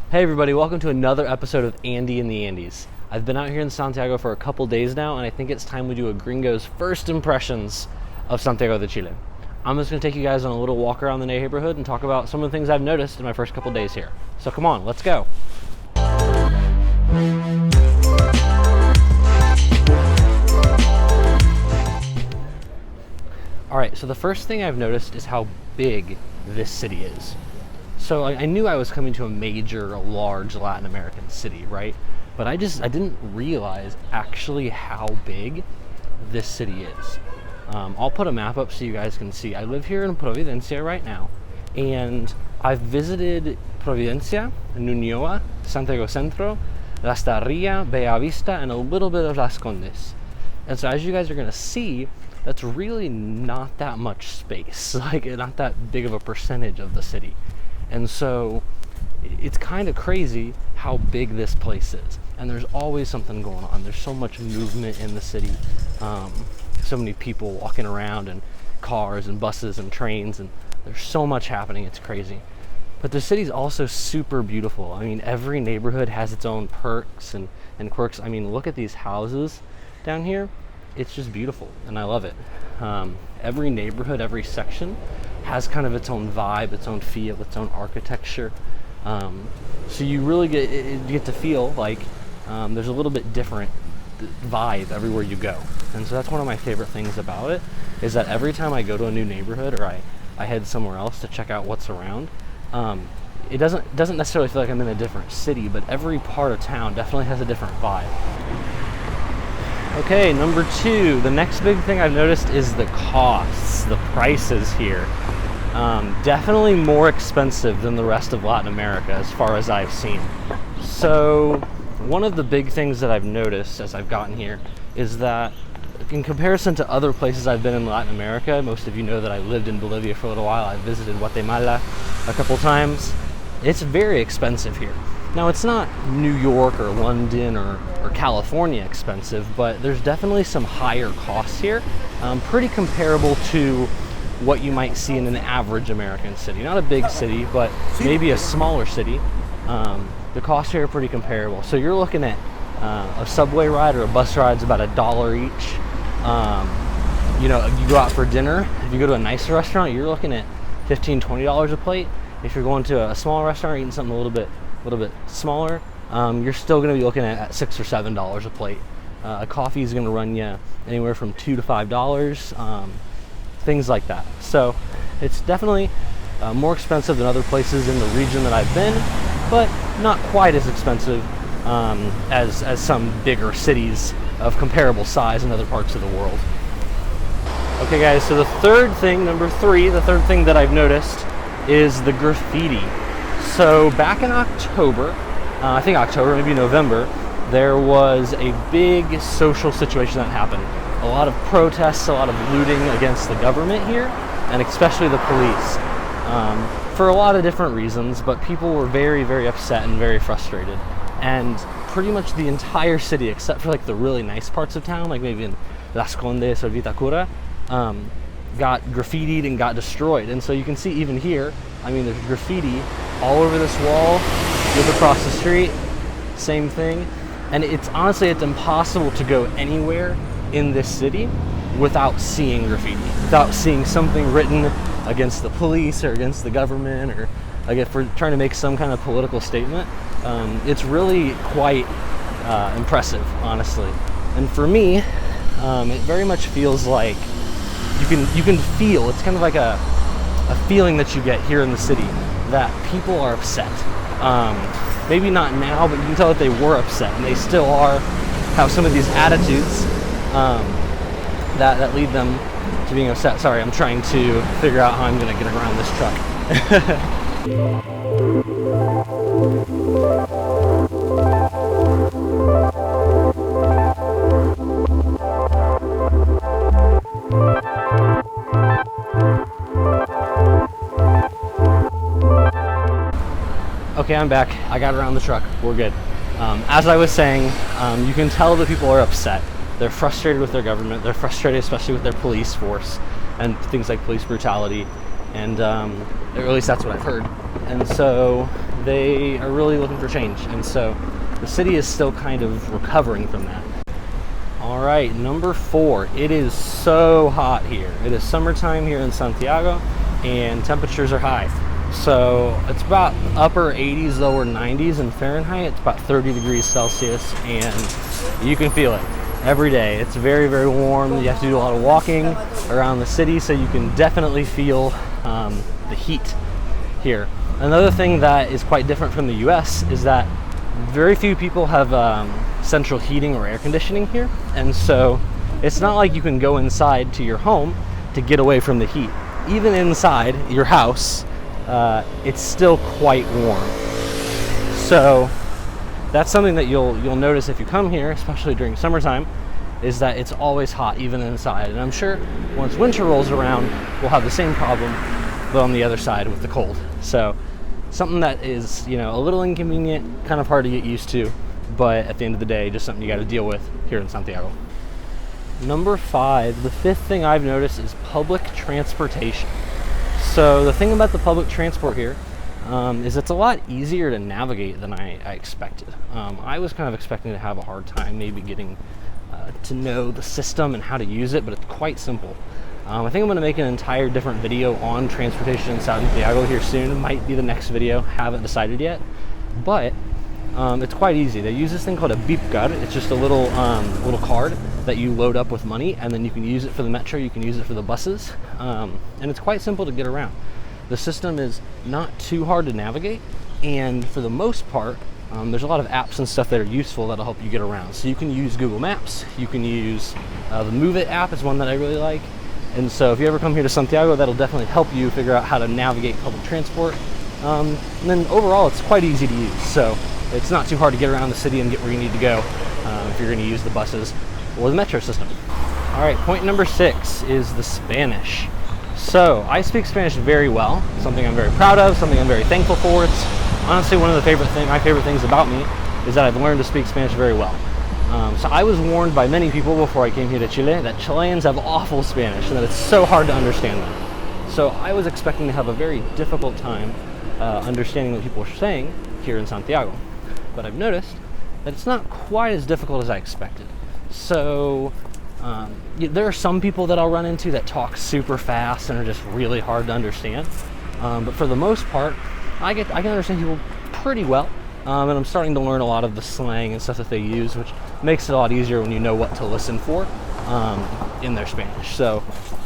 Hey everybody, welcome to another episode of Andy in the Andes. I've been out here in Santiago for a couple days now, and I think it's time we do a Gringo's first impressions of Santiago de Chile. I'm just going to take you guys on a little walk around the neighborhood and talk about some of the things I've noticed in my first couple days here. So come on, let's go. Alright, so the first thing I've noticed is how big this city is. So I knew I was coming to a major, large Latin American city, right? But I didn't realize actually how big this city is. I'll put a map up so you guys can see. I live here in Providencia right now, and I've visited Providencia, Ñuñoa, Santiago Centro, Las Tarrias, Bellavista, and a little bit of Las Condes. And so as you guys are going to see, that's really not that much space, like not that big of a percentage of the city. And so it's kind of crazy how big this place is. And there's always something going on. There's so much movement in the city. So many people walking around, and cars and buses and trains, and there's so much happening. It's crazy. But the city's also super beautiful. I mean, every neighborhood has its own perks and quirks. I mean, look at these houses down here. It's just beautiful, and I love it. Every neighborhood, every section has kind of its own vibe, its own feel, its own architecture. So you really get to feel like there's a little bit different vibe everywhere you go. And so that's one of my favorite things about it, is that every time I go to a new neighborhood, or I head somewhere else to check out what's around, it doesn't necessarily feel like I'm in a different city, but every part of town definitely has a different vibe. Okay, number two, the next big thing I've noticed is the costs, the prices here. Definitely more expensive than the rest of Latin America as far as I've seen. So one of the big things that I've noticed as I've gotten here is that in comparison to other places I've been in Latin America, most of you know that I lived in Bolivia for a little while, I visited Guatemala a couple times, it's very expensive here. Now, it's not New York or London or California expensive, but there's definitely some higher costs here, pretty comparable to what you might see in an average American city. Not a big city, but maybe a smaller city. The costs here are pretty comparable. So you're looking at a subway ride or a bus ride is about $1 each. You go out for dinner, if you go to a nicer restaurant, you're looking at $15, $20 a plate. If you're going to a small restaurant, eating something a little bit smaller, you're still going to be looking at $6 or $7 a plate. A coffee is going to run you anywhere from $2 to $5, things like that. So it's definitely more expensive than other places in the region that I've been, but not quite as expensive as some bigger cities of comparable size in other parts of the world. Okay guys, so the third thing, number three, the third thing that I've noticed is the graffiti. So back in October, I think October, maybe November, there was a big social situation that happened. A lot of protests, a lot of looting against the government here, and especially the police, for a lot of different reasons, but people were very, very upset and very frustrated. And pretty much the entire city, except for like the really nice parts of town, like maybe in Las Condes or Vitacura, got graffitied and got destroyed. And so you can see even here, I mean, there's graffiti all over this wall, look across the street, same thing. And it's impossible to go anywhere in this city without seeing graffiti, without seeing something written against the police or against the government, or like if we're trying to make some kind of political statement. It's really quite impressive, honestly. And for me, it very much feels like you can feel, it's kind of like a feeling that you get here in the city, that people are upset. Maybe not now, but you can tell that they were upset, and they still have some of these attitudes that lead them to being upset. Sorry, I'm trying to figure out how I'm going to get around this truck. Okay, I'm back. I got around the truck. We're good. As I was saying, you can tell that people are upset. They're frustrated with their government. They're frustrated especially with their police force and things like police brutality. And or at least that's what I've heard. And so they are really looking for change. And so the city is still kind of recovering from that. All right, number 4, it is so hot here. It is summertime here in Santiago and temperatures are high. So it's about upper 80s, lower 90s in Fahrenheit. It's about 30 degrees Celsius and you can feel it every day. It's very, very warm. You have to do a lot of walking around the city, so you can definitely feel the heat here. Another thing that is quite different from the US is that very few people have central heating or air conditioning here, and so it's not like you can go inside to your home to get away from the heat. Even inside your house, it's still quite warm. So that's something that you'll notice if you come here, especially during summertime, is that it's always hot even inside. And I'm sure once winter rolls around, we'll have the same problem, but on the other side with the cold. So something that is, you know, a little inconvenient, kind of hard to get used to, but at the end of the day, just something you got to deal with here in Santiago. Number 5, the 5th thing I've noticed is public transportation. So the thing about the public transport here is it's a lot easier to navigate than I expected. I was kind of expecting to have a hard time maybe getting to know the system and how to use it, but it's quite simple. I think I'm going to make an entire different video on transportation in Santiago here soon. It might be the next video, haven't decided yet, but it's quite easy. They use this thing called a beep card. It's just a little card that you load up with money, and then you can use it for the metro, you can use it for the buses, and it's quite simple to get around. The system is not too hard to navigate, and for the most part, there's a lot of apps and stuff that are useful that'll help you get around. So you can use Google Maps, you can use the Move It app is one that I really like. And so if you ever come here to Santiago, that'll definitely help you figure out how to navigate public transport. And then overall, it's quite easy to use. So it's not too hard to get around the city and get where you need to go if you're going to use the buses or the metro system. All right, point number 6 is the Spanish. So I speak Spanish very well, something I'm very proud of, something I'm very thankful for. It's honestly one of my favorite things about me is that I've learned to speak Spanish very well. So I was warned by many people before I came here to Chile that Chileans have awful Spanish and that it's so hard to understand them. So I was expecting to have a very difficult time understanding what people are saying here in Santiago. But I've noticed that it's not quite as difficult as I expected. So there are some people that I'll run into that talk super fast and are just really hard to understand. But for the most part, I can understand people pretty well. And I'm starting to learn a lot of the slang and stuff that they use, which makes it a lot easier when you know what to listen for in their Spanish. So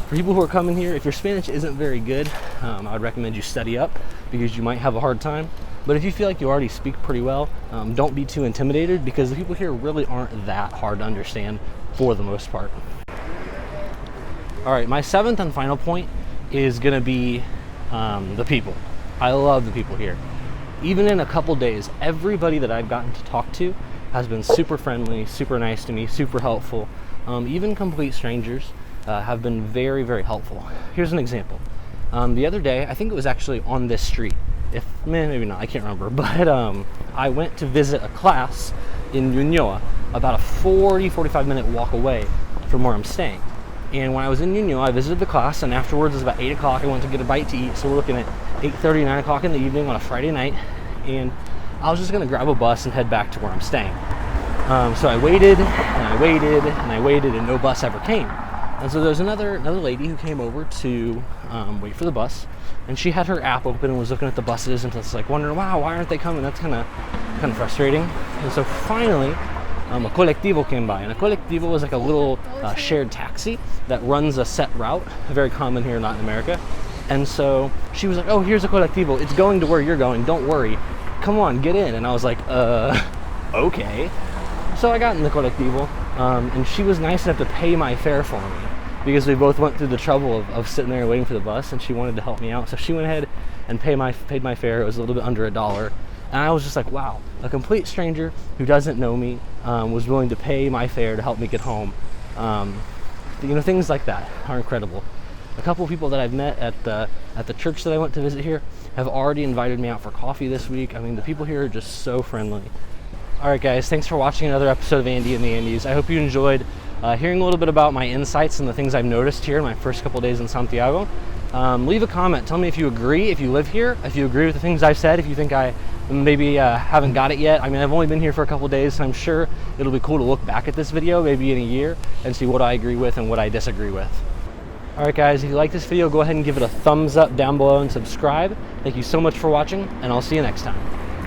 for people who are coming here, if your Spanish isn't very good, I would recommend you study up because you might have a hard time. But if you feel like you already speak pretty well, don't be too intimidated because the people here really aren't that hard to understand for the most part. All right, my 7th and final point is going to be the people. I love the people here. Even in a couple days, everybody that I've gotten to talk to has been super friendly, super nice to me, super helpful. Even complete strangers have been very, very helpful. Here's an example. The other day, I think it was actually on this street. Maybe not, I can't remember. But I went to visit a class in Ñuñoa, about a 45 minute walk away from where I'm staying. And when I was in Ñuñoa, I visited the class, and afterwards it was about 8 o'clock. I went to get a bite to eat. So we're looking at 8:30, 9 o'clock in the evening on a Friday night. And I was just going to grab a bus and head back to where I'm staying. So I waited, and I waited, and I waited, and no bus ever came. And so there's another lady who came over to wait for the bus. And she had her app open and was looking at the buses and was like wondering, wow, why aren't they coming? That's kind of frustrating. And so finally, a colectivo came by, and a colectivo was like a little shared taxi that runs a set route, very common here in Latin America. And so she was like, oh, here's a colectivo. It's going to where you're going. Don't worry. Come on, get in. And I was like, okay. So I got in the colectivo, and she was nice enough to pay my fare for me because we both went through the trouble of sitting there waiting for the bus, and she wanted to help me out. So she went ahead and paid my fare. It was a little bit under $1. And I was just like, wow, a complete stranger who doesn't know me was willing to pay my fare to help me get home. Things like that are incredible. A couple of people that I've met at the church that I went to visit here have already invited me out for coffee this week. I mean, the people here are just so friendly. All right, guys, thanks for watching another episode of Andy and the Andes. I hope you enjoyed hearing a little bit about my insights and the things I've noticed here in my first couple days in Santiago. Leave a comment. Tell me if you agree, if you live here, if you agree with the things I've said, if you think I maybe haven't got it yet. I mean, I've only been here for a couple days, and I'm sure it'll be cool to look back at this video maybe in a year and see what I agree with and what I disagree with. All right, guys, if you like this video, go ahead and give it a thumbs up down below and subscribe. Thank you so much for watching, and I'll see you next time.